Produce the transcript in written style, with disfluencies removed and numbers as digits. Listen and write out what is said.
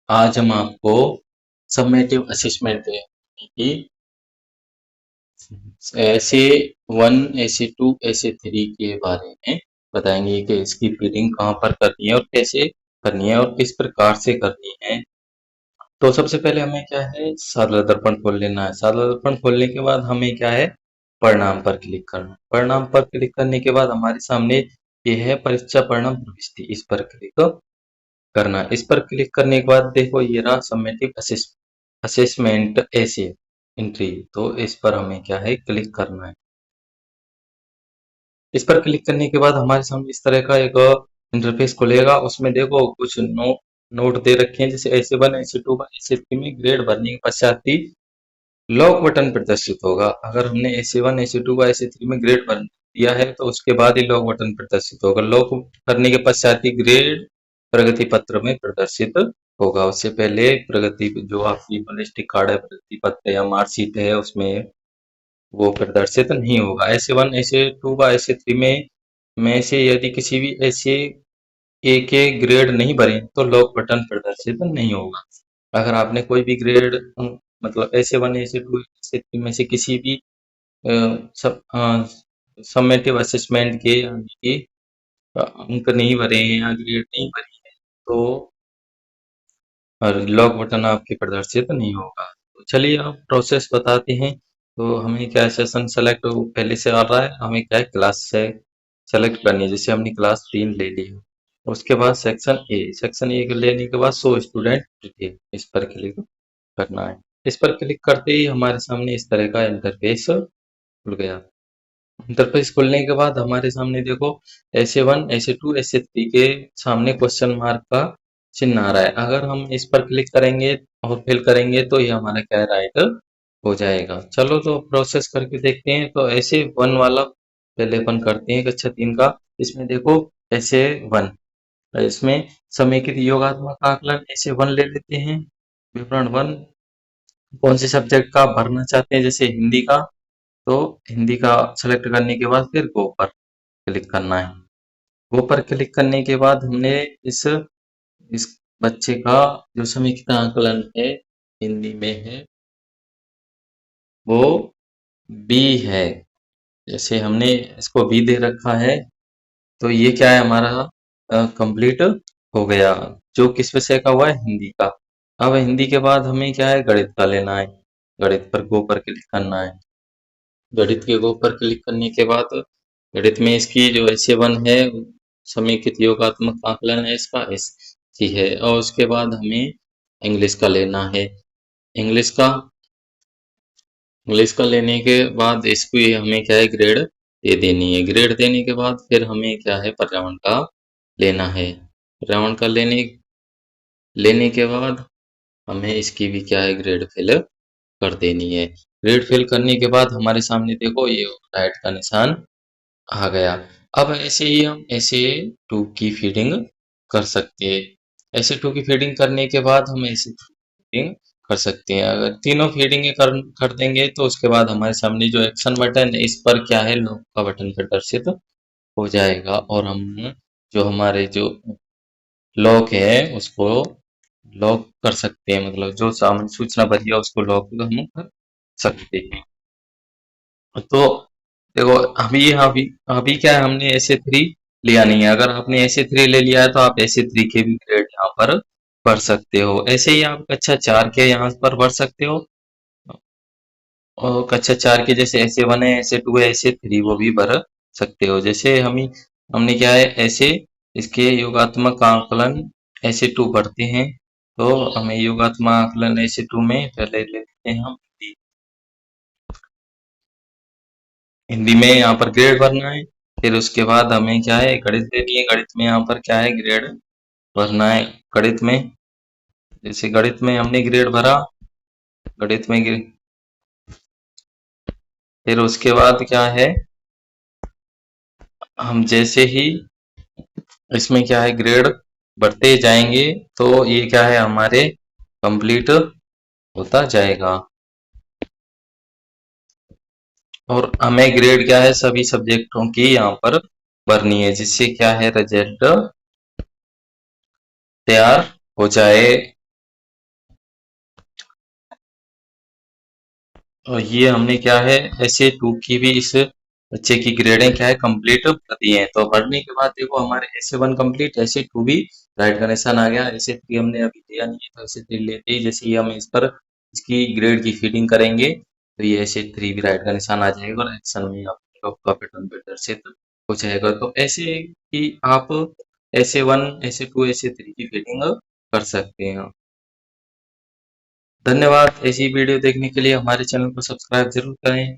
आज हम आपको समेटिव असेसमेंट की ऐसे 1, ऐसे 2, ऐसे 3 के बारे में बताएंगे कि इसकी फीडिंग कहाँ पर करनी है और कैसे करनी है और किस प्रकार से करनी है। तो सबसे पहले हमें क्या है, साधारण दर्पण खोल लेना है। साधारण दर्पण खोलने के बाद हमें क्या है, परिणाम पर क्लिक करना है। परिणाम पर क्लिक करने के बाद हमारे सामने ये है परीक्षा परिणाम प्रविष्टि, इस पर क्लिक करना है। इस पर क्लिक करने के बाद देखो ये रहा समेटिव असेसमेंट ऐसे एंट्री, तो इस पर हमें क्या है क्लिक करना है। इस पर क्लिक करने के बाद हमारे सामने इस तरह का एक इंटरफेस खुलेगा। उसमें देखो कुछ नोट दे रखे हैं, जैसे ऐसे 1, ऐसे 2, ऐसे 3 में ग्रेड भरने के पश्चात ही लॉक बटन प्रदर्शित होगा। अगर हमने ऐसे 1, ऐसे 2 ऐसे 3 में ग्रेड भर दिया है तो उसके बाद ही लॉक बटन प्रदर्शित होगा। लॉक करने के पश्चात ही ग्रेड प्रगति पत्र में प्रदर्शित होगा। उससे पहले प्रगति जो आपकी पॉलिस्टिक कार्ड है, प्रगति पत्र या मार्कशीट है, उसमें वो प्रदर्शित नहीं होगा। ऐसे 1, ऐसे 2 व ऐसे 3 में से यदि किसी भी ऐसे ए के ग्रेड नहीं भरे तो लॉक बटन प्रदर्शित नहीं होगा। अगर आपने कोई भी ग्रेड मतलब ऐसे 1, ऐसे 2, ऐसे 3 में से किसी भी समेटिव असेसमेंट के यानी कि अंक नहीं भरे हैं या ग्रेड नहीं भरी है तो लॉक बटन आपके प्रदर्शित नहीं होगा। तो चलिए आप प्रोसेस बताते हैं। तो हमें क्या सेशन सेलेक्ट पहले से आ रहा है, हमें क्या है क्लास से सेलेक्ट करनी है। जैसे हमने क्लास 3 ले ली है, उसके बाद सेक्शन ए लेने के बाद शो स्टूडेंट डिटेल, इस पर क्लिक करना है। इस पर क्लिक करते ही हमारे सामने इस तरह का इंटरफेस खुल गया। इंटरफेस खुलने के बाद हमारे सामने देखो ऐसे 1, ऐसे 2, ऐसे 3 के सामने क्वेश्चन मार्क का चिन्ह आ रहा है। अगर हम इस पर क्लिक करेंगे और फिल करेंगे तो ये हमारा क्या राइट हो जाएगा। चलो तो प्रोसेस करके देखते हैं। तो ऐसे 1 वाला पहले अपन करते हैं कक्षा 3 का। इसमें देखो ऐसे 1, इसमें समेकित योगात्मक आकलन ऐसे 1 ले लेते हैं। विवरण 1 कौन से सब्जेक्ट का भरना चाहते हैं, जैसे हिंदी का, तो हिंदी का सेलेक्ट करने के बाद फिर गो पर क्लिक करना है। गो पर क्लिक करने के बाद हमने इस बच्चे का जो समीक्षा आकलन है हिंदी में है वो बी है। जैसे हमने इसको बी दे रखा है तो ये क्या है हमारा कंप्लीट हो गया। जो किस विषय का हुआ है, हिंदी का। अब हिंदी के बाद हमें क्या है गणित का लेना है। गणित पर गो पर क्लिक करना है। गणित के गो पर क्लिक करने के बाद गणित में इसकी जो ऐसे 1 है समेकित योगात्मक आकलन है इसका ऐसी है। और उसके बाद हमें इंग्लिश का लेना है। इंग्लिश का इंग्लिश का लेने के बाद इसको हमें क्या है ग्रेड दे देनी है। ग्रेड देने के बाद फिर हमें क्या है पर्यावरण का लेना है। पर्यावरण का लेने के बाद हमें इसकी भी क्या है ग्रेड फिल कर देनी है। ग्रेड फिल करने के बाद हमारे सामने देखो ये राइट का निशान आ गया। अब ऐसे ही हम ऐसे 2 की फीडिंग कर सकते हैं। ऐसे 2 की फीडिंग करने के बाद हम ऐसे फीडिंग कर सकते हैं। अगर तीनों फीडिंग कर देंगे तो उसके बाद हमारे सामने जो एक्शन बटन है इस पर क्या है लॉक का बटन प्रदर्शित हो जाएगा और हम जो हमारे जो लॉक है उसको लॉक कर सकते हैं। मतलब जो सामान्य सूचना भरी है उसको लॉक हम कर सकते हैं। तो देखो अभी क्या है, हमने ऐसे 3 लिया नहीं है। अगर आपने ऐसे 3 ले लिया है तो आप ऐसे 3 के भी ग्रेड यहाँ पर भर सकते हो। ऐसे ही आप कक्षा 4 के यहाँ पर भर सकते हो। और कक्षा 4 के जैसे ऐसे 1 है, ऐसे 2 है, ऐसे 3 वो भी भर सकते हो। जैसे हमने क्या है ऐसे इसके योगात्मक आकलन ऐसे 2 भरते हैं। तो हमें योगात्मक आकलन ऐसे 2 में पहले ले लेते हैं हम हिंदी में यहाँ पर ग्रेड भरना है। फिर उसके बाद हमें क्या है गणित देनी है। गणित में यहाँ पर क्या है ग्रेड भरना है। गणित में जैसे गणित में हमने ग्रेड भरा, गणित में फिर उसके बाद क्या है हम जैसे ही इसमें क्या है ग्रेड बढ़ते जाएंगे तो ये क्या है हमारे कंप्लीट होता जाएगा। और हमें ग्रेड क्या है सभी सब्जेक्टों की यहाँ पर भरनी है, जिससे क्या है रिजल्ट तैयार हो जाए। और ये हमने क्या है ऐसे टू की भी इस बच्चे की ग्रेडें क्या है कंप्लीट कर दी है। तो पढ़ने के बाद देखो हमारे ऐसे वन कंप्लीट, ऐसे टू भी राइट का निशान आ गया। ऐसे थ्री हमने अभी दिया नहीं है, तो ऐसे थ्री लेते ही जैसे ही हम इस पर इसकी ग्रेड की फीडिंग करेंगे तो ये ऐसे थ्री भी राइट का निशान आ जाएगा और एक्शन में आपका पैटर्न प्रदर्शित हो जाएगा। तो ऐसे कि आप ऐसे वन, ऐसे टू, ऐसे थ्री की फीडिंग कर सकते हैं। धन्यवाद। ऐसी वीडियो देखने के लिए हमारे चैनल को सब्सक्राइब जरूर करें।